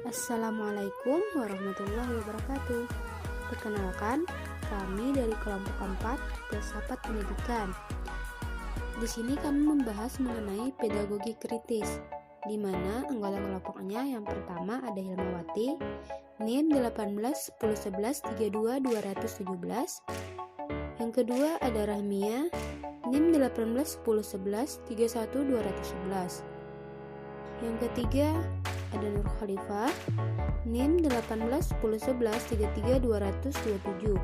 Assalamualaikum warahmatullahi wabarakatuh. Perkenalkan, kami dari kelompok 4 Filsafat Pendidikan. Di sini kami membahas mengenai pedagogi kritis, di mana anggota kelompoknya yang pertama ada Hilmawati, NIM 18101132 Yang kedua ada Rahmia, NIM 18101131 Yang ketiga ada Nur Khalifah, NIM 18101133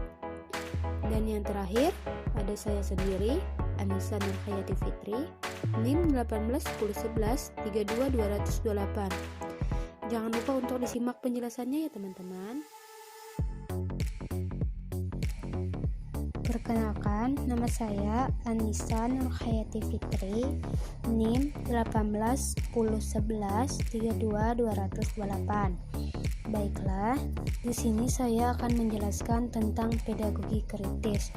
Dan yang terakhir ada saya sendiri, Anissa Nur Hayati Fitri, NIM 18101132 Jangan lupa untuk disimak penjelasannya ya teman-teman. Perkenalkan, nama saya Anissa Nur Hayati Fitri, NIM 18101132 Baiklah, di sini saya akan menjelaskan tentang pedagogi kritis.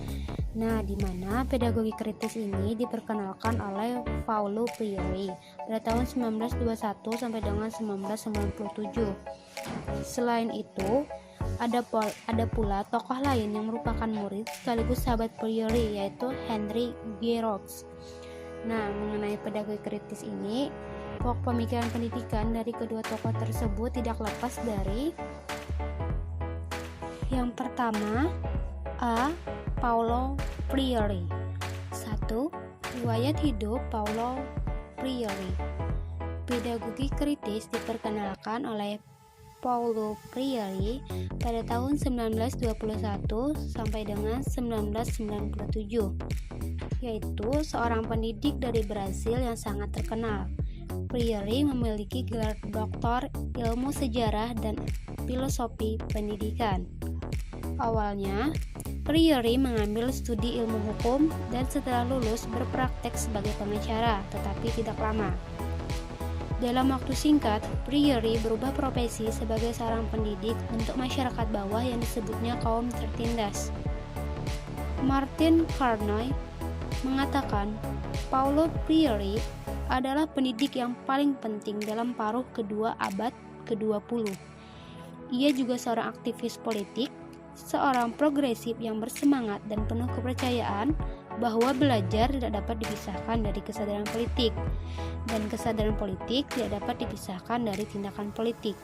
Nah, di mana pedagogi kritis ini diperkenalkan oleh Paulo Freire pada tahun 1921 sampai dengan 1997. Selain itu, ada pula tokoh lain yang merupakan murid sekaligus sahabat Freire, yaitu Henry George. Nah, mengenai pedagogi kritis ini, pokok pemikiran pendidikan dari kedua tokoh tersebut tidak lepas dari yang pertama, A. Paulo Freire. 1. Riwayat hidup Paulo Freire. Pedagogi kritis diperkenalkan oleh Paulo Freire pada tahun 1921 sampai dengan 1997, yaitu seorang pendidik dari Brasil yang sangat terkenal. Freire memiliki gelar doktor ilmu sejarah dan filosofi pendidikan. Awalnya, Freire mengambil studi ilmu hukum dan setelah lulus berpraktek sebagai pengacara, tetapi tidak lama. Dalam waktu singkat, Freire berubah profesi sebagai seorang pendidik untuk masyarakat bawah yang disebutnya kaum tertindas. Martin Carnoy mengatakan, Paulo Freire adalah pendidik yang paling penting dalam paruh kedua abad ke-20. Ia juga seorang aktivis politik, seorang progresif yang bersemangat dan penuh kepercayaan bahwa belajar tidak dapat dipisahkan dari kesadaran politik, dan kesadaran politik tidak dapat dipisahkan dari tindakan politik.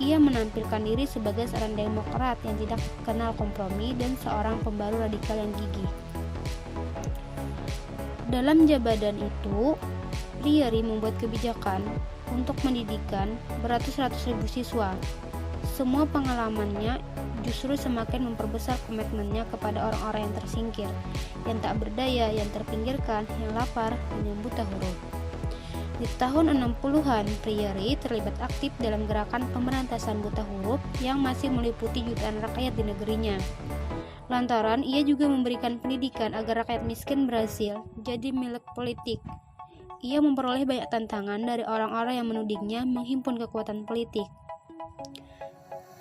Ia menampilkan diri sebagai seorang demokrat yang tidak kenal kompromi dan seorang pembaru radikal yang gigih. Dalam jabatan itu, Freire membuat kebijakan untuk mendidikan beratus-ratus ribu siswa. Semua pengalamannya justru semakin memperbesar komitmennya kepada orang-orang yang tersingkir, yang tak berdaya, yang terpinggirkan, yang lapar, dan yang buta huruf. Di tahun 60-an, Freire terlibat aktif dalam gerakan pemberantasan buta huruf yang masih meliputi jutaan rakyat di negerinya. Lantaran ia juga memberikan pendidikan agar rakyat miskin Brasil jadi milik politik. Ia memperoleh banyak tantangan dari orang-orang yang menudingnya menghimpun kekuatan politik.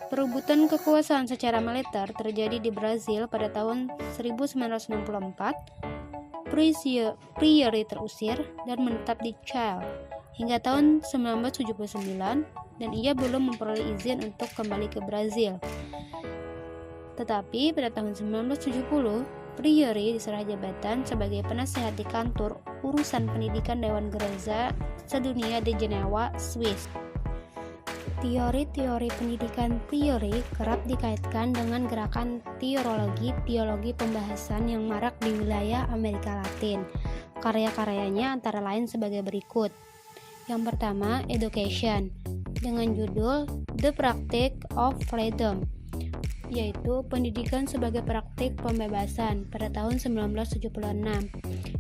Perebutan kekuasaan secara militer terjadi di Brasil pada tahun 1964. Freire terusir dan menetap di Chile hingga tahun 1979 dan ia belum memperoleh izin untuk kembali ke Brasil. Tetapi pada tahun 1970, Freire diserah jabatan sebagai penasehat di kantor urusan pendidikan Dewan Gereja Sedunia di Jenewa, Swiss. Teori-teori pendidikan Freire kerap dikaitkan dengan gerakan teologi pembahasan yang marak di wilayah Amerika Latin. Karya-karyanya antara lain sebagai berikut. Yang pertama, Education, dengan judul The Practice of Freedom, yaitu pendidikan sebagai praktik pembebasan pada tahun 1976.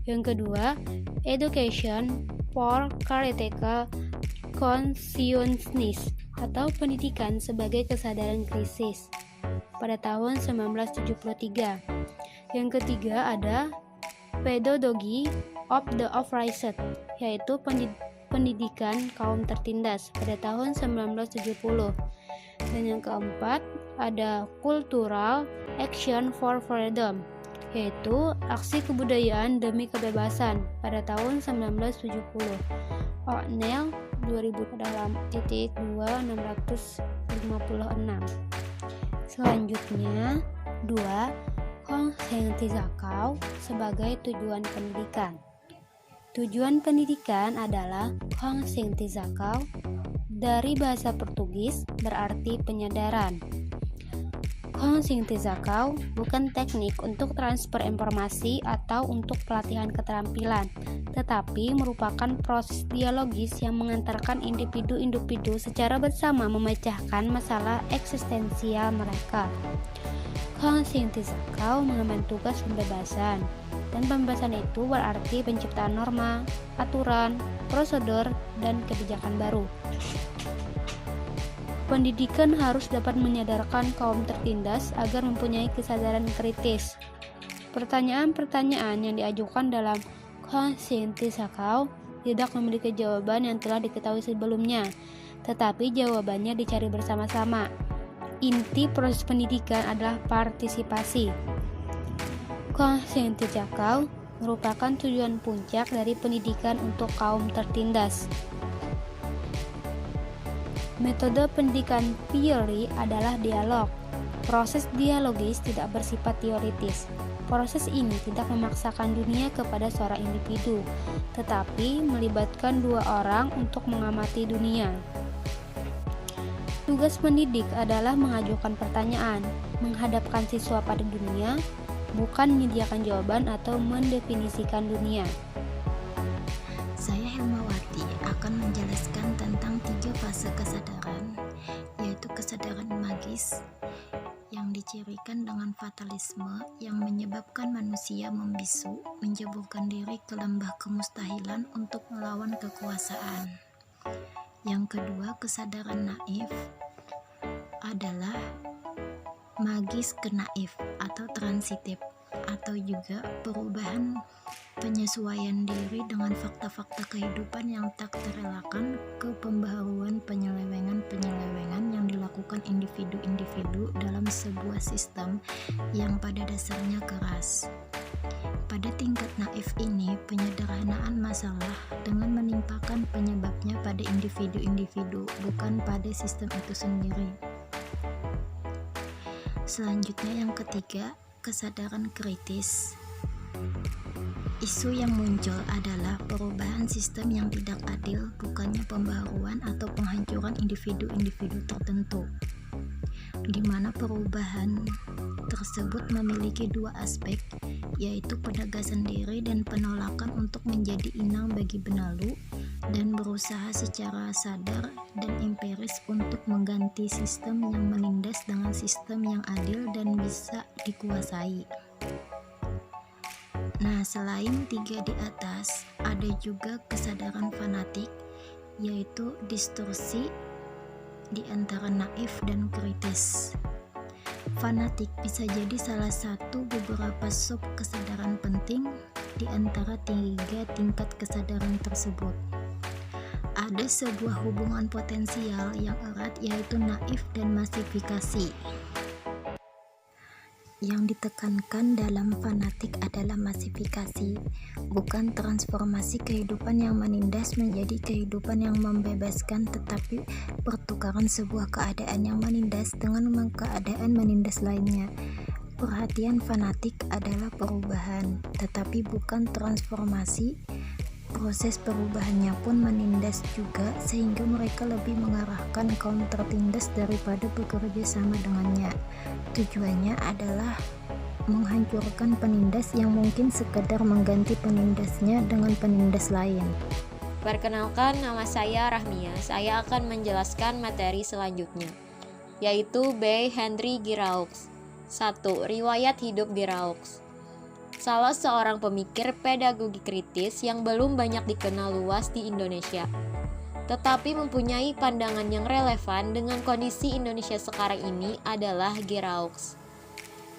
Yang kedua, Education for Critical Consciousness, atau pendidikan sebagai kesadaran krisis pada tahun 1973. Yang ketiga ada Pedagogy of the Oppressed, yaitu pendidikan kaum tertindas pada tahun 1970. Dan yang keempat ada Cultural Action for Freedom, yaitu aksi kebudayaan demi kebebasan pada tahun 1970. O'Neill 2000-2656. Selanjutnya, 2. Kongsentrisakau sebagai tujuan pendidikan. Tujuan pendidikan adalah kongsentrisakau dari bahasa Portugis berarti penyadaran. Kongsentrisakau bukan teknik untuk transfer informasi atau untuk pelatihan keterampilan, tetapi merupakan proses dialogis yang mengantarkan individu-individu secara bersama memecahkan masalah eksistensial mereka. Kongsentrisakau mengemban tugas pembebasan, dan pembebasan itu berarti penciptaan norma, aturan, prosedur, dan kebijakan baru. Pendidikan harus dapat menyadarkan kaum tertindas agar mempunyai kesadaran kritis. Pertanyaan-pertanyaan yang diajukan dalam kongsentrisakau tidak memiliki jawaban yang telah diketahui sebelumnya, tetapi jawabannya dicari bersama-sama. Inti proses pendidikan adalah partisipasi. Kongsentrisakau merupakan tujuan puncak dari pendidikan untuk kaum tertindas. Metode pendidikan Peary adalah dialog. Proses dialogis tidak bersifat teoritis. Proses ini tidak memaksakan dunia kepada seorang individu, tetapi melibatkan dua orang untuk mengamati dunia. Tugas pendidik adalah mengajukan pertanyaan, menghadapkan siswa pada dunia, bukan menyediakan jawaban atau mendefinisikan dunia. Saya Helmawati akan menjelaskan tentang 3 fase kesadaran, yaitu kesadaran magis yang dicirikan dengan fatalisme yang menyebabkan manusia membisu, menjeburkan diri ke lembah kemustahilan untuk melawan kekuasaan. Yang kedua, kesadaran naif adalah magis ke naif atau transitif, atau juga perubahan penyesuaian diri dengan fakta-fakta kehidupan yang tak terelakkan ke pembaharuan penyelewengan yang dilakukan individu-individu dalam sebuah sistem yang pada dasarnya keras. Pada tingkat naif ini, penyederhanaan masalah dengan menimpakan penyebabnya pada individu-individu, bukan pada sistem itu sendiri. Selanjutnya yang ketiga, kesadaran kritis. Isu yang muncul adalah perubahan sistem yang tidak adil, bukannya pembaharuan atau penghancuran individu-individu tertentu, di mana perubahan tersebut memiliki dua aspek, yaitu penegasan diri dan penolakan untuk menjadi inang bagi benalu, dan berusaha secara sadar dan empiris untuk mengganti sistem yang menindas dengan sistem yang adil dan bisa dikuasai. Nah, selain 3 di atas, ada juga kesadaran fanatik, yaitu distorsi di antara naif dan kritis. Fanatik bisa jadi salah satu beberapa sub kesadaran penting di antara 3 tingkat kesadaran tersebut. Ada sebuah hubungan potensial yang erat, yaitu naif dan masifikasi. Yang ditekankan dalam fanatik adalah masifikasi, bukan transformasi kehidupan yang menindas menjadi kehidupan yang membebaskan, tetapi pertukaran sebuah keadaan yang menindas dengan keadaan menindas lainnya. Perhatian fanatik adalah perubahan, tetapi bukan transformasi. Proses perubahannya pun menindas juga, sehingga mereka lebih mengarahkan kaum tertindas daripada bekerja sama dengannya. Tujuannya adalah menghancurkan penindas yang mungkin sekedar mengganti penindasnya dengan penindas lain. Perkenalkan, nama saya Rahmia. Saya akan menjelaskan materi selanjutnya, yaitu B. Henry Giraud. 1. Riwayat hidup Giraud. Salah seorang pemikir pedagogi kritis yang belum banyak dikenal luas di Indonesia, tetapi mempunyai pandangan yang relevan dengan kondisi Indonesia sekarang ini adalah Giraud.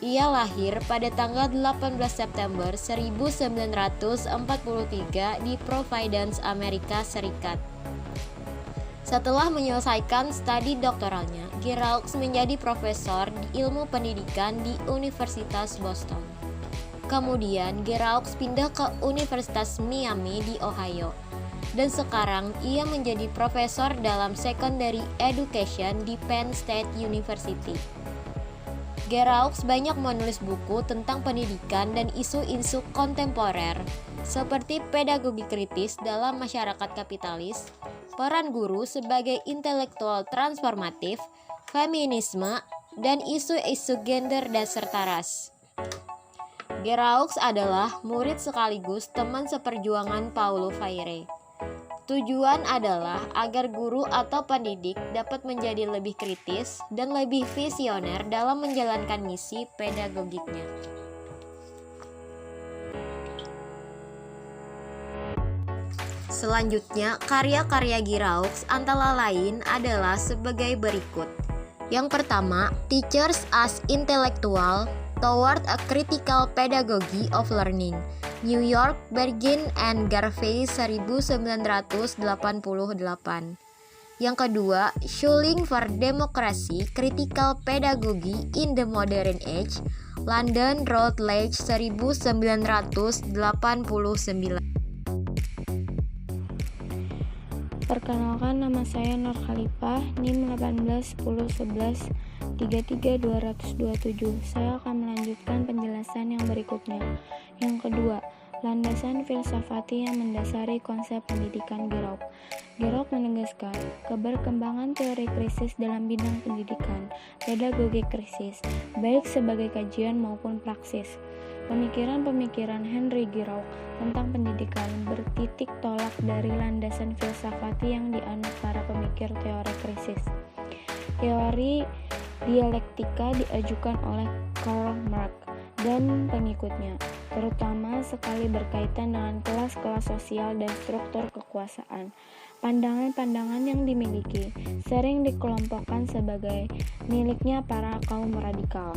Ia lahir pada tanggal 18 September 1943 di Providence, Amerika Serikat. Setelah menyelesaikan studi doktoralnya, Giraud menjadi profesor di ilmu pendidikan di Universitas Boston. Kemudian Giraud pindah ke Universitas Miami di Ohio. dan sekarang ia menjadi profesor dalam secondary education di Penn State University. Geroux banyak menulis buku tentang pendidikan dan isu-isu kontemporer, seperti pedagogi kritis dalam masyarakat kapitalis, peran guru sebagai intelektual transformatif, feminisme, dan isu-isu gender dan serta ras. Geroux adalah murid sekaligus teman seperjuangan Paulo Freire. Tujuan adalah agar guru atau pendidik dapat menjadi lebih kritis dan lebih visioner dalam menjalankan misi pedagogiknya. Selanjutnya, karya-karya Geroux antara lain adalah sebagai berikut. Yang pertama, Teachers as Intellectual Toward a Critical Pedagogy of Learning, New York, Bergin and Garvey 1988. Yang kedua, Schooling for Democracy, Critical Pedagogy in the Modern Age, London, Routledge 1989. Perkenalkan, nama saya Nur Khalifah, NIM 181011332227. Saya akan melanjutkan penjelasan yang berikutnya. Yang kedua, landasan filsafati yang mendasari konsep pendidikan Geroux. Geroux menegaskan keberkembangan teori krisis dalam bidang pendidikan, pedagogi krisis, baik sebagai kajian maupun praksis. Pemikiran-pemikiran Henry Geroux tentang pendidikan bertitik tolak dari landasan filsafati yang dianut para pemikir teori krisis. Teori dialektika diajukan oleh Karl Marx dan pengikutnya, terutama sekali berkaitan dengan kelas-kelas sosial dan struktur kekuasaan. Pandangan-pandangan yang dimiliki sering dikelompokkan sebagai miliknya para kaum radikal.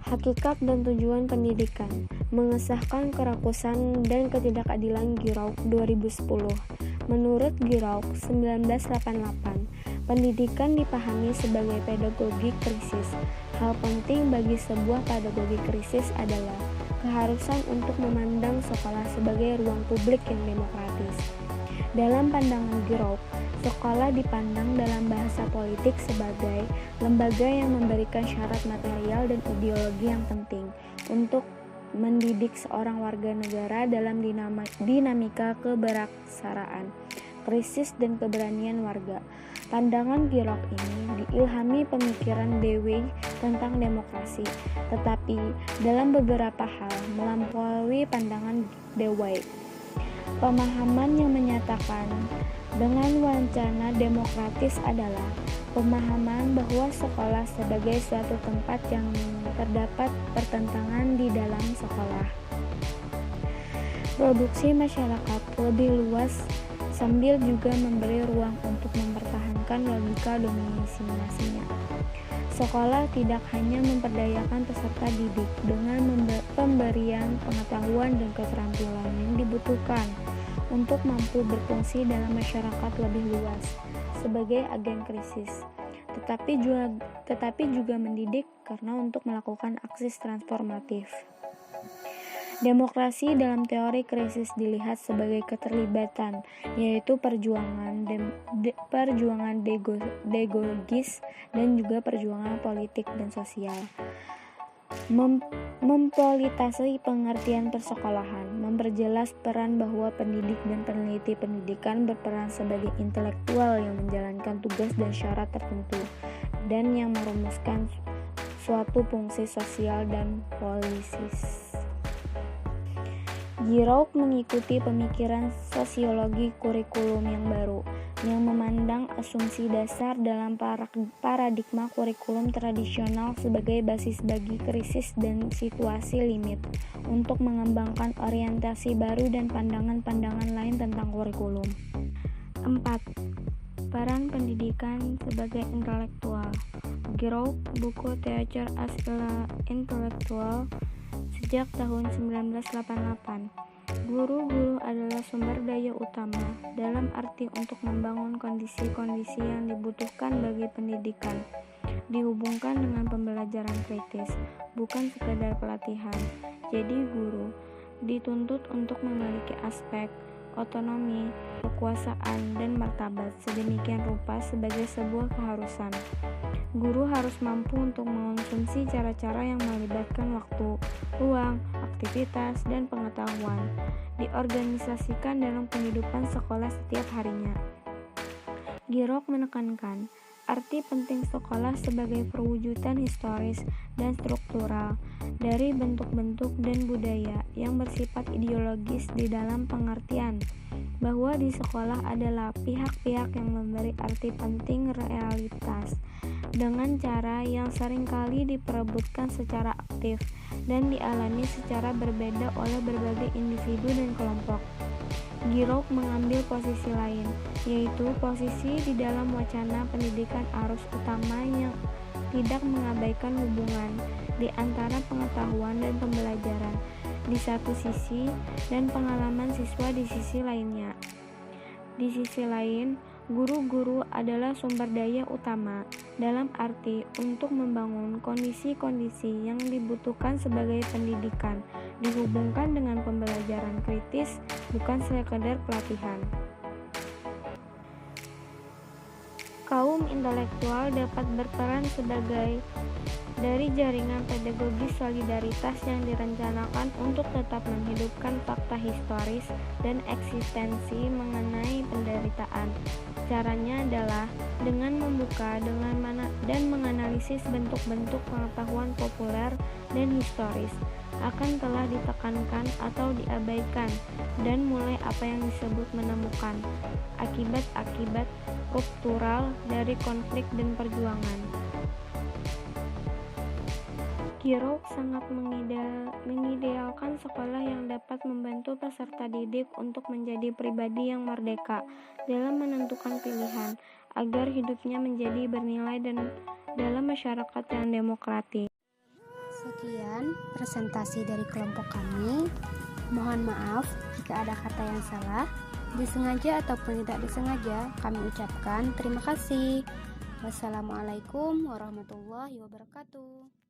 Hakikat dan tujuan pendidikan, mengesahkan kerakusan dan ketidakadilan Geroux 2010. Menurut Geroux 1988, pendidikan dipahami sebagai pedagogi krisis. Hal penting bagi sebuah pedagogi krisis adalah keharusan untuk memandang sekolah sebagai ruang publik yang demokratis. Dalam pandangan Geroux, sekolah dipandang dalam bahasa politik sebagai lembaga yang memberikan syarat material dan ideologi yang penting untuk mendidik seorang warga negara dalam dinamika keberaksaraan, krisis dan keberanian warga. Pandangan Geroux ini diilhami pemikiran Dewey tentang demokrasi, tetapi dalam beberapa hal melampaui pandangan Dewey. Pemahaman yang menyatakan dengan wacana demokratis adalah pemahaman bahwa sekolah sebagai suatu tempat yang terdapat pertentangan di dalam sekolah. Produksi masyarakat lebih luas sambil juga memberi ruang untuk mempertahankan logika dominasinya. Sekolah tidak hanya memperdayakan peserta didik dengan pemberian pengetahuan dan keterampilan yang dibutuhkan untuk mampu berfungsi dalam masyarakat lebih luas sebagai agen krisis, tetapi juga mendidik karena untuk melakukan aksi transformatif. Demokrasi dalam teori krisis dilihat sebagai keterlibatan, yaitu perjuangan degogis dan juga perjuangan politik dan sosial. Mempolitisasi pengertian persekolahan, memperjelas peran bahwa pendidik dan peneliti pendidikan berperan sebagai intelektual yang menjalankan tugas dan syarat tertentu, dan yang merumuskan suatu fungsi sosial dan politis. Geroux mengikuti pemikiran sosiologi kurikulum yang baru, yang memandang asumsi dasar dalam paradigma kurikulum tradisional sebagai basis bagi krisis dan situasi limit, untuk mengembangkan orientasi baru dan pandangan-pandangan lain tentang kurikulum. 4. Peran pendidikan sebagai intelektual. Geroux, buku Teacher as Intellectual, sejak tahun 1988. Guru-guru adalah sumber daya utama dalam arti untuk membangun kondisi-kondisi yang dibutuhkan bagi pendidikan, dihubungkan dengan pembelajaran kritis, bukan sekedar pelatihan. Jadi guru dituntut untuk memiliki aspek otonomi, kekuasaan, dan martabat sedemikian rupa sebagai sebuah keharusan. Guru harus mampu untuk mengonsumsi cara-cara yang melibatkan waktu, ruang, aktivitas, dan pengetahuan, diorganisasikan dalam kehidupan sekolah setiap harinya. Giraud menekankan arti penting sekolah sebagai perwujudan historis dan struktural dari bentuk-bentuk dan budaya yang bersifat ideologis di dalam pengertian bahwa di sekolah adalah pihak-pihak yang memberi arti penting realitas dengan cara yang seringkali diperebutkan secara aktif dan dialami secara berbeda oleh berbagai individu dan kelompok. Giraud mengambil posisi lain, yaitu posisi di dalam wacana pendidikan arus utama yang tidak mengabaikan hubungan di antara pengetahuan dan pembelajaran di satu sisi dan pengalaman siswa di sisi lainnya. Di sisi lain, guru-guru adalah sumber daya utama dalam arti untuk membangun kondisi-kondisi yang dibutuhkan sebagai pendidikan dihubungkan dengan pembelajaran kritis, bukan sekedar pelatihan. Kaum intelektual dapat berperan sebagai dari jaringan pedagogis solidaritas yang direncanakan untuk tetap menghidupkan fakta historis dan eksistensi mengenai penderitaan. Caranya adalah dengan membuka dan menganalisis bentuk-bentuk pengetahuan populer dan historis akan telah ditekankan atau diabaikan dan mulai apa yang disebut menemukan akibat-akibat ruptural dari konflik dan perjuangan. Giraud sangat mengidealkan sekolah yang dapat membantu peserta didik untuk menjadi pribadi yang merdeka dalam menentukan pilihan agar hidupnya menjadi bernilai dan dalam masyarakat yang demokratis. Sekian presentasi dari kelompok kami. Mohon maaf jika ada kata yang salah, disengaja ataupun tidak disengaja. Kami ucapkan terima kasih. Wassalamualaikum warahmatullahi wabarakatuh.